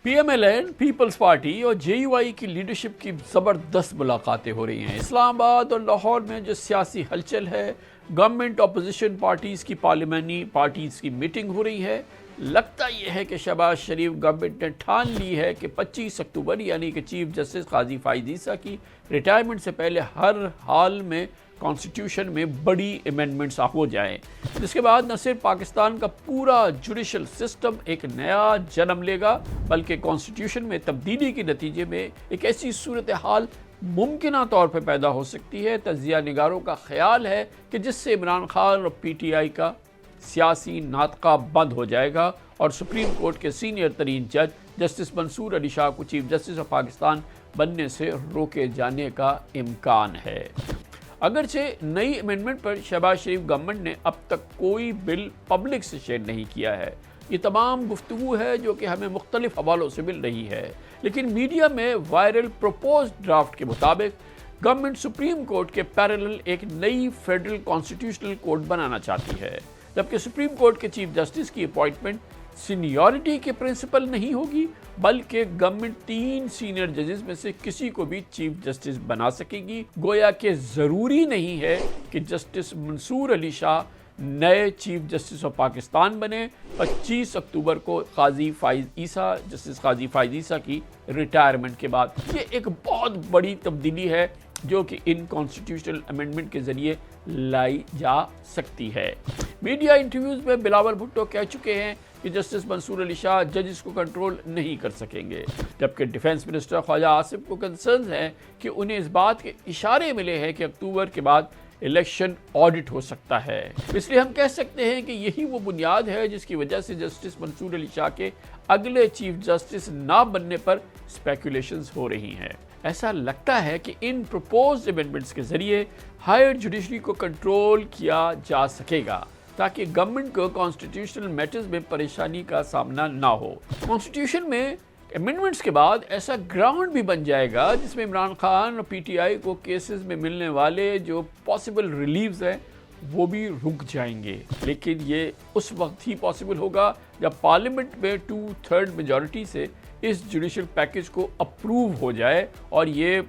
پی M L N Peoples Party اور J you آئی کی leadership کی زبردست ملاقاتیں ہو رہی ہیں۔ اسلام آباد اور لاہور میں جو سیاسی ہلچل ہے، گورنمنٹ اپوزیشن پارٹیز کی پارلیمانی پارٹیز کی میٹنگ ہو رہی ہے۔ لگتا یہ ہے کہ شہباز شریف گورنمنٹ نے ٹھان لی ہے کہ 25 اکتوبر یعنی کہ چیف جسٹس قاضی فائز عیسیٰ کی ریٹائرمنٹ سے پہلے ہر حال میں کانسٹیٹیوشن میں بڑی امینڈمنٹس ہو جائیں، جس کے بعد نہ صرف پاکستان کا پورا جوڈیشل سسٹم ایک نیا جنم لے گا، بلکہ کانسٹیٹیوشن میں تبدیلی کے نتیجے میں ایک ایسی صورتحال ممکنہ طور پر پیدا ہو سکتی ہے۔ تجزیہ نگاروں کا خیال ہے کہ جس سے عمران خان اور پی ٹی آئی کا سیاسی ناطقہ بند ہو جائے گا اور سپریم کورٹ کے سینئر ترین جج جسٹس منصور علی شاہ کو چیف جسٹس آف پاکستان بننے سے روکے جانے کا امکان ہے۔ اگرچہ نئی امینڈمنٹ پر شہباز شریف گورنمنٹ نے اب تک کوئی بل پبلک سے شیئر نہیں کیا ہے۔ یہ تمام گفتگو ہے جو کہ ہمیں مختلف حوالوں سے مل رہی ہے، لیکن میڈیا میں وائرل پروپوزڈ ڈرافٹ کے مطابق گورنمنٹ سپریم کورٹ کے پیرالل ایک نئی فیڈرل کانسٹیٹیوشنل کوڈ بنانا چاہتی ہے، جبکہ سپریم کورٹ کے چیف جسٹس کی اپوائنٹمنٹ سینیورٹی کے پرنسپل نہیں ہوگی، بلکہ گورنمنٹ 3 سینئر ججز میں سے کسی کو بھی چیف جسٹس بنا سکے گی۔ گویا کہ ضروری نہیں ہے کہ جسٹس منصور علی شاہ نئے چیف جسٹس آف پاکستان بنے 25 اکتوبر کو قاضی فائز عیسیٰ جسٹس قاضی فائز عیسیٰ کی ریٹائرمنٹ کے بعد۔ یہ ایک بہت بڑی تبدیلی ہے جو کہ ان کانسٹیٹیوشنل امینڈمنٹ کے ذریعے لائی جا سکتی ہے۔ میڈیا انٹرویوز میں بلاول بھٹو کہہ چکے ہیں کہ جسٹس منصور علی شاہ ججز کو کنٹرول نہیں کر سکیں گے، جبکہ ڈیفنس منسٹر خواجہ آصف کو کنسرنز ہیں کہ انہیں اس بات کے اشارے ملے ہیں کہ اکتوبر کے بعد الیکشن آڈٹ ہو سکتا ہے۔ اس لیے ہم کہہ سکتے ہیں کہ یہی وہ بنیاد ہے جس کی وجہ سے جسٹس منصور علی شاہ کے اگلے چیف جسٹس نہ بننے پر اسپیکولیشنز ہو رہی ہیں۔ ایسا لگتا ہے کہ ان پروپوزڈ امینڈمنٹس کے ذریعے ہائر جوڈیشری کو کنٹرول کیا جا سکے گا تاکہ گورنمنٹ کو کانسٹیٹیوشنل میٹرز میں پریشانی کا سامنا نہ ہو۔ کانسٹیٹیوشن میں امینڈمنٹس کے بعد ایسا گراؤنڈ بھی بن جائے گا جس میں عمران خان اور پی ٹی آئی کو کیسز میں ملنے والے جو پاسبل ریلیفز ہیں وہ بھی رک جائیں گے، لیکن یہ اس وقت ہی پاسبل ہوگا جب پارلیمنٹ میں 2/3 میجورٹی سے اس جوڈیشل پیکج کو اپروو ہو جائے، اور یہ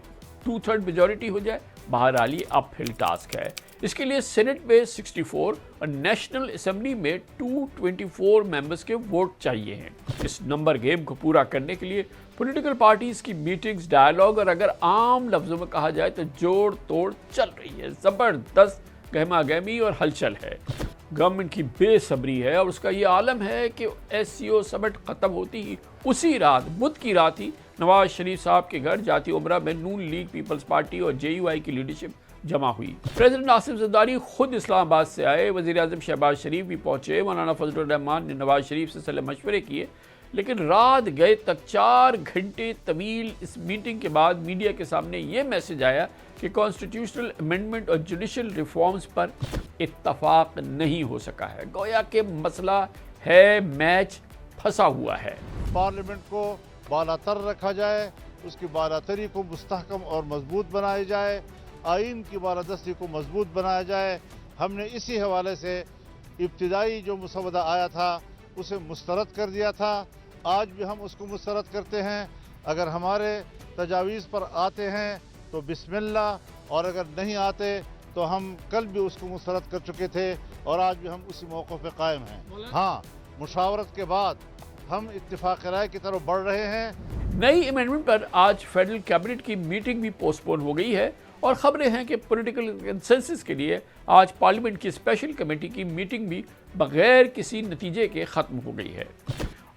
2/3 میجورٹی ہو جائے بہرحال یہ اپ ہل ٹاسک ہے۔ اس کے لیے سینٹ میں 64 اور نیشنل اسمبلی میں 224 ممبرز کے ووٹ چاہیے ہیں۔ اس نمبر گیم کو پورا کرنے کے لیے پولیٹیکل پارٹیز کی میٹنگز، ڈائیلاگ اور اگر عام لفظوں میں کہا جائے تو جوڑ توڑ چل رہی ہے۔ زبردست گہما گہمی اور ہلچل ہے۔ گورنمنٹ کی بے صبری ہے اور اس کا یہ عالم ہے کہ ایس سی او سمٹ ختم ہوتی ہی اسی رات بدھ کی رات ہی نواز شریف صاحب کے گھر جاتی عمرہ میں نون لیگ پیپلز پارٹی اور جے یو آئی کی لیڈرشپ جمع ہوئی۔ پریزیڈنٹ آصف زرداری خود اسلام آباد سے آئے، وزیر اعظم شہباز شریف بھی پہنچے، مولانا فضل الرحمان نے نواز شریف سے صلاح مشورے کیے، لیکن رات گئے تک 4 گھنٹے طویل اس میٹنگ کے بعد میڈیا کے سامنے یہ میسج آیا کہ کانسٹیٹیوشنل امینڈمنٹ اور جوڈیشل ریفارمز پر اتفاق نہیں ہو سکا ہے۔ گویا کہ مسئلہ ہے میچ پھنسا ہوا ہے۔ پارلیمنٹ کو بالا تر رکھا جائے، اس کی بالاتری کو مستحکم اور مضبوط بنایا جائے، آئین کی بالادستی کو مضبوط بنایا جائے۔ ہم نے اسی حوالے سے ابتدائی جو مسودہ آیا تھا اسے مسترد کر دیا تھا، آج بھی ہم اس کو مسترد کرتے ہیں۔ اگر ہمارے تجاویز پر آتے ہیں تو بسم اللہ، اور اگر نہیں آتے تو ہم کل بھی اس کو مسترد کر چکے تھے اور آج بھی ہم اسی موقع پہ قائم ہیں۔ ہاں، مشاورت کے بعد ہم اتفاق رائے کی طرف بڑھ رہے ہیں۔ نئی امینڈمنٹ پر آج فیڈرل کیبنٹ کی میٹنگ بھی پوسٹ پون ہو گئی ہے، اور خبریں ہیں کہ پولیٹیکل کنسنسس کے لیے آج پارلیمنٹ کی اسپیشل کمیٹی کی میٹنگ بھی بغیر کسی نتیجے کے ختم ہو گئی ہے۔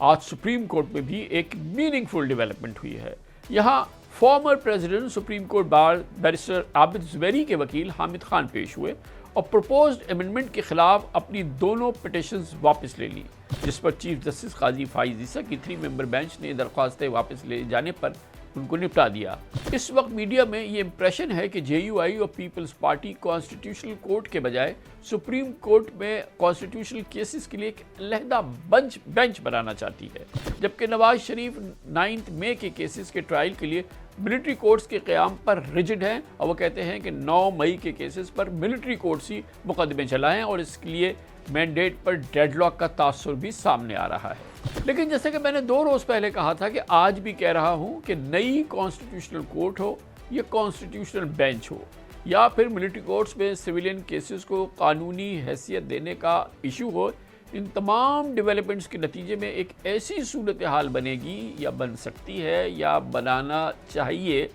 آج سپریم کورٹ میں بھی ایک میننگ فل ڈیولپمنٹ ہوئی ہے۔ یہاں former president supreme court bar barrister Abid Zubairi کے وکیل حامد خان پیش ہوئے اور پروپوزڈ امینڈمنٹ کے خلاف اپنی دونوں پٹیشنز واپس لے لی، جس پر چیف جسٹس قاضی فائز عیسیٰ کی 3 ممبر بینچ نے درخواستیں واپس لے جانے پر ان کو نپٹا دیا۔ اس وقت میڈیا میں یہ امپریشن ہے کہ جے یو آئی اور پیپلز پارٹی کانسٹیٹیوشنل کورٹ کے بجائے سپریم کورٹ میں کانسٹیٹیوشنل کیسز کے لیے ایک علیحدہ بینچ بنانا چاہتی ہے، جبکہ نواز شریف 9 مئی کے کیسز کے ٹرائل کے لیے ملٹری کورٹس کے قیام پر ریجڈ ہیں، اور وہ کہتے ہیں کہ 9 مئی کے کیسز پر ملٹری کورٹس ہی مقدمے چلائیں، اور اس کے لیے مینڈیٹ پر ڈیڈ لاک کا تاثر بھی سامنے آ رہا ہے۔ لیکن جیسے کہ میں نے 2 روز پہلے کہا تھا کہ آج بھی کہہ رہا ہوں کہ نئی کانسٹیٹیوشنل کورٹ ہو یا کانسٹیٹیوشنل بینچ ہو یا پھر ملٹری کورٹس میں سویلین کیسز کو قانونی حیثیت دینے کا ایشو ہو، ان تمام ڈیولپمنٹس کے نتیجے میں ایک ایسی صورتحال بنے گی یا بن سکتی ہے یا بنانا چاہیے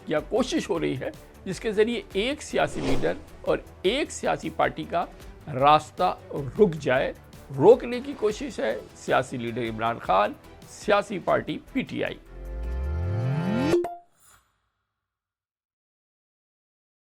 یا کوشش ہو رہی ہے، جس کے ذریعے ایک سیاسی لیڈر اور ایک سیاسی پارٹی کا راستہ رک جائے۔ روکنے کی کوشش ہے سیاسی لیڈر عمران خان، سیاسی پارٹی پی ٹی آئی۔